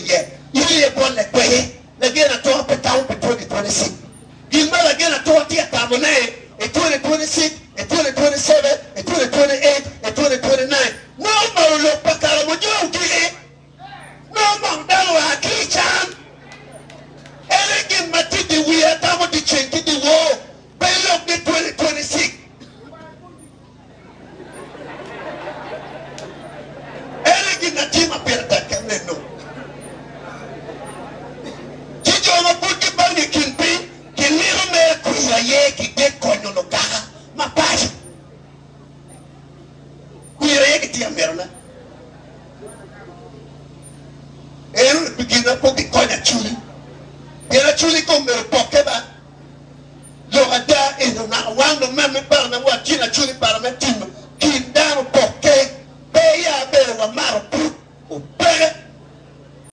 ye. You ye born like way. Again, I talk about 2026. You might again, I talk to Tabone, a 2026, a 2027, a 2028, a 2029. No more look back at what you did. No more down our kitchen. Everything Matidi, we are down to change the war. Pay up the 2026. Everything that team appeared that can know. Chijo Maputi Bani Kimpi, Kiliro Mercury, Yaki, Decono Lokaha, Mapash. We are Yaki America. And begin up with the corner chili. Yera chuli come pokeba. Lorada is not one of my member and what China chuli parliament.